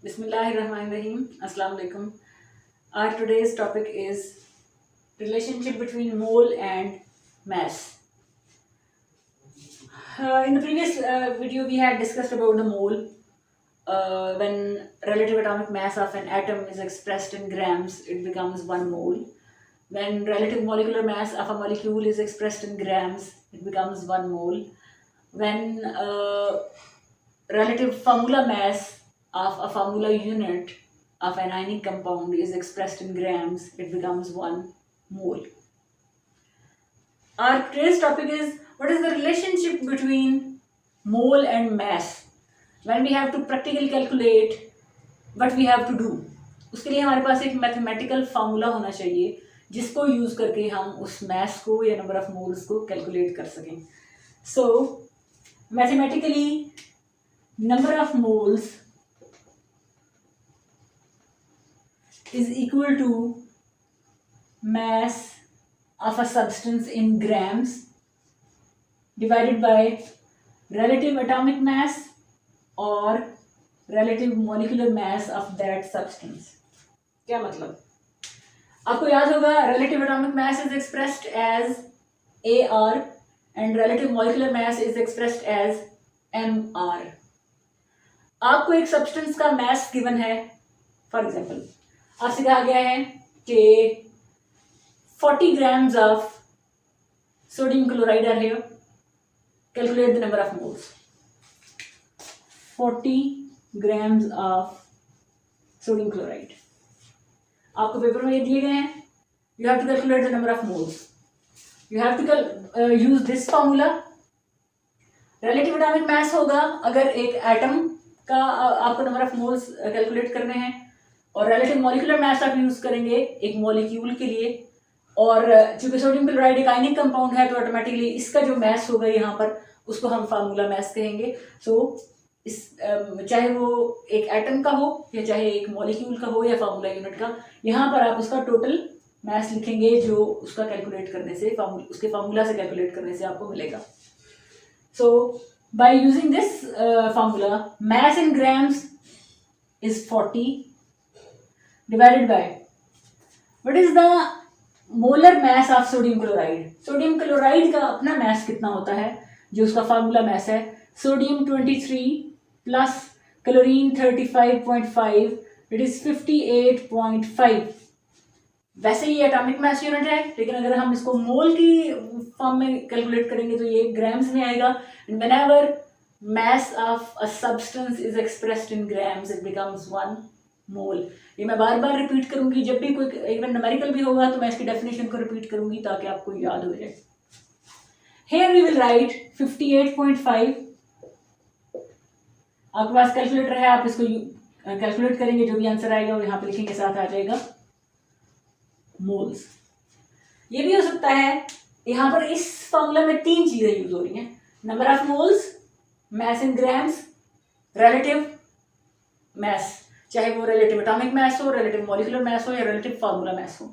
Bismillahirrahmanirrahim. Assalamu alaikum. Our today's topic is relationship between mole and mass. In the previous video, we had discussed about the mole. When relative atomic mass of an atom is expressed in grams, it becomes 1 mole. When relative molecular mass of a molecule is expressed in grams, it becomes 1 mole. When relative formula mass of a formula unit of an ionic compound is expressed in grams, it becomes 1 mole. Our today's topic is what is the relationship between mole and mass. When we have to practically calculate what we have to do, उसके लिए हमारे पास एक mathematical formula होना चाहिए जिसको use करके हम उस मास को या नंबर ऑफ मोल्स को कैलकुलेट कर सकें. So mathematically number of moles is equal to mass of a substance in grams divided by relative atomic mass or relative molecular mass of that substance. क्या मतलब? आपको याद होगा relative atomic mass is expressed as AR and relative molecular mass is expressed as MR. आपको एक substance का mass given है. For example आपसे कहा गया है कि 40 grams of sodium chloride are here. Calculate the number of moles. 40 grams of sodium chloride. आपको पेपर में ये दिए गए हैं. You have to calculate the number of moles. You have to use this formula. Relative atomic mass होगा अगर एक atom का आपको नंबर ऑफ मोल्स कैलकुलेट करने हैं, और रिलेटिव मॉलिक्यूलर मास आप यूज करेंगे एक मॉलिक्यूल के लिए. और चूंकि सोडियम क्लोराइड एक आयनिक कंपाउंड है तो ऑटोमेटिकली इसका जो मास होगा यहाँ पर उसको हम फार्मूला मास कहेंगे. सो इस चाहे वो एक एटम का हो या चाहे एक मॉलिक्यूल का हो या फार्मूला यूनिट का, यहाँ पर आप उसका टोटल मास लिखेंगे जो उसका कैलकुलेट करने से उसके फार्मूला से कैलकुलेट करने से आपको मिलेगा. So by using this formula mass in grams is 40 divided by what is the molar mass of sodium chloride. Sodium chloride का अपना मास कितना होता है जो उसका फार्मूला मास है. Sodium 23 plus chlorine 35.5 it is 58.5. वैसे ये एटॉमिक मास यूनिट है, लेकिन अगर हम इसको मोल की फॉर्म में कैलकुलेट करेंगे तो ये ग्राम्स में आएगा. And whenever mass of a substance is expressed in grams it becomes 1 मोल. ये मैं बार बार रिपीट करूंगी. जब भी कोई इवन न्यूमेरिकल भी होगा तो मैं इसकी डेफिनेशन को रिपीट करूंगी ताकि आपको याद हो जाए. Here we will write 58.5. आपके पास कैलकुलेटर है, आप इसको कैलकुलेट करेंगे. जो भी आंसर आएगा वो यहाँ पे लिखेंगे, साथ आ जाएगा मोल्स. ये भी हो सकता है यहाँ पर इस फॉर्मूला में 3 चीजें यूज हो रही हैं. Number of moles, mass in grams, relative mass, चाहे वो रिलेटिव एटॉमिक मास हो, रिलेटिव मॉलिक्यूलर मास हो या रिलेटिव फार्मूला मास हो.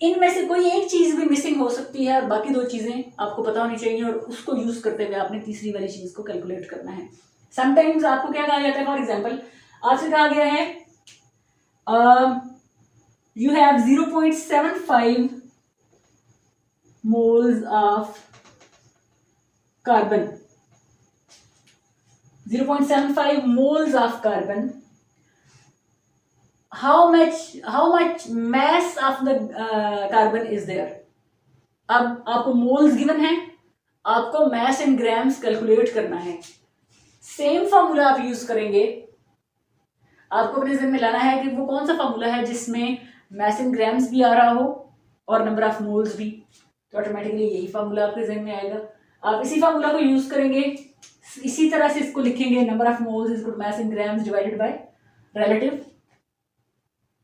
इनमें से कोई एक चीज भी मिसिंग हो सकती है और बाकी 2 चीजें आपको पता होनी चाहिए और उसको यूज करते हुए आपने तीसरी वाली चीज को कैलकुलेट करना है. समटाइम्स आपको क्या कहा जाता है, फॉर एग्जाम्पल आपसे कहा गया है you have 0.75 moles of carbon. 0.75 moles of carbon. How much mass of the carbon is there? अब आपको मोल्स गिवन है, आपको मास इन ग्राम्स कैलकुलेट करना है. सेम फार्मूला आप यूज करेंगे. आपको अपने जहन में लाना है कि वो कौन सा फार्मूला है जिसमें मास इन ग्राम्स भी आ रहा हो और नंबर ऑफ मोल्स भी. तो ऑटोमेटिकली यही फार्मूला आपके जहन में आएगा. आप इसी फार्मूला को यूज करेंगे, इसी तरह से इसको लिखेंगे. Number of moles is equal mass in grams divided by relative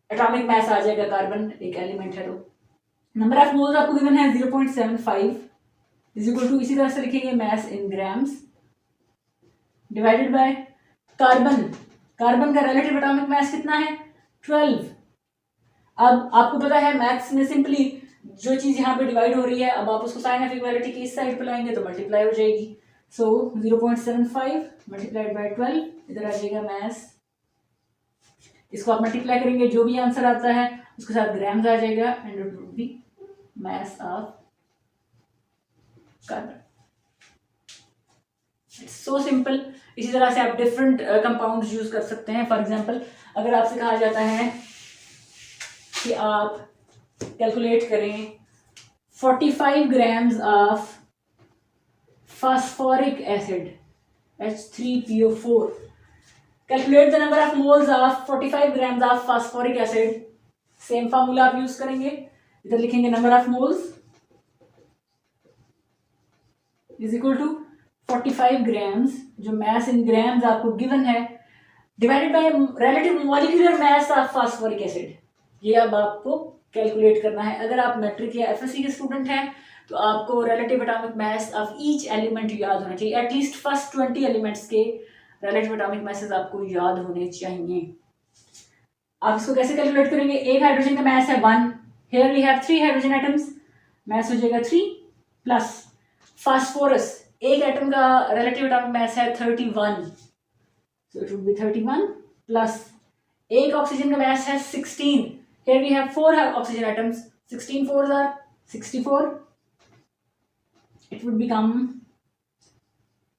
atomic mass आ जाएगा. कार्बन एक एलिमेंट है तो नंबर ऑफ मोल्स आपको गिवन है 0.75 इज इक्वल टू, इसी तरह से लिखेंगे mass in grams divided by carbon. Carbon का रिलेटिव एटॉमिक मास कितना है 12. अब आपको पता है मैथ्स में सिंपली जो चीज यहाँ पे डिवाइड हो रही है, अब आप उसको साइन ऑफ इक्वालिटी की इस साइड पे लाएंगे तो मल्टीप्लाई हो जाएगी. सो 0.75 मल्टीप्लाइड बाय 12, इधर आ जाएगा मास इसको आप मल्टीप्लाई करेंगे, जो भी आंसर आता है उसके साथ ग्राम्स आ जाएगा and it would B mass of carbon. It's so simple. इसी तरह से आप डिफरेंट कंपाउंड्स यूज कर सकते हैं। फॉर एग्जांपल अगर आपसे कहा जाता है कि आप कैलकुलेट करें 45 grams of phosphoric acid H3PO4, calculate the number of moles of 45 grams of phosphoric acid। Same formula आप यूज करेंगे, इधर लिखेंगे number of moles is equal to 45 grams, जो मास इन ग्राम्स आपको गिवन है, divided by relative molecular mass of phosphoric acid. ये अब आपको कैलकुलेट करना है। अगर आप मैट्रिक या एफएससी के स्टूडेंट हैं तो आपको relative atomic mass of each element याद होना चाहिए। एटलीस्ट फर्स्ट 20 एलिमेंट्स के रिलेटिव एटॉमिक मासेस आपको याद होने चाहिए। आप इसको कैसे कैलकुलेट करेंगे? एक हाइड्रोजन का मास है 1, here we have 3 hydrogen atoms, mass हो जाएगा 3 प्लस फास्फोरस, एक एटम का रिलेटिव एटॉमिक मास है 31, so it would be 31 plus एक ऑक्सीजन का मास है 16, here we have 4 oxygen atoms, 16 4s are 64, it would become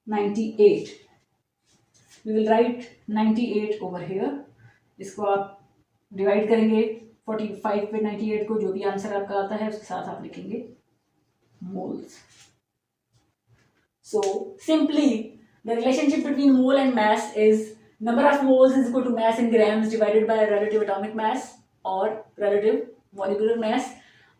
98। we will write 98 over here। इसको आप डिवाइड करेंगे 45 पे 98 को, जो भी आंसर आपका आता है उसके साथ आप लिखेंगे moles. So simply the relationship between mole and mass is number of moles is equal to mass in grams divided by relative atomic mass और रिलेटिव मॉलिक्यूलर मास।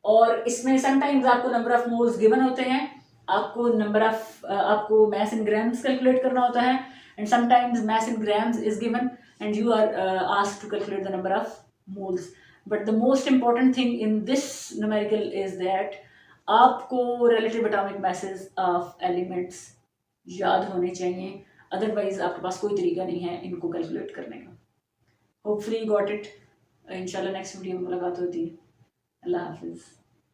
और इसमें समटाइम्स आपको नंबर ऑफ मोल्स गिवन होते हैं, आपको मास in grams calculate करना होता है, and sometimes mass in grams is given and you are asked to calculate the number of moles। but the most important thing in this numerical is that आपको relative atomic masses of elements याद होने चाहिए, otherwise आपके पास कोई तरीका नहीं है इनको कैलकुलेट करने का। Hopefully got it. इंशाल्लाह नेक्स्ट वीडियो में मुलाकात होती है। अल्लाह हाफिज़।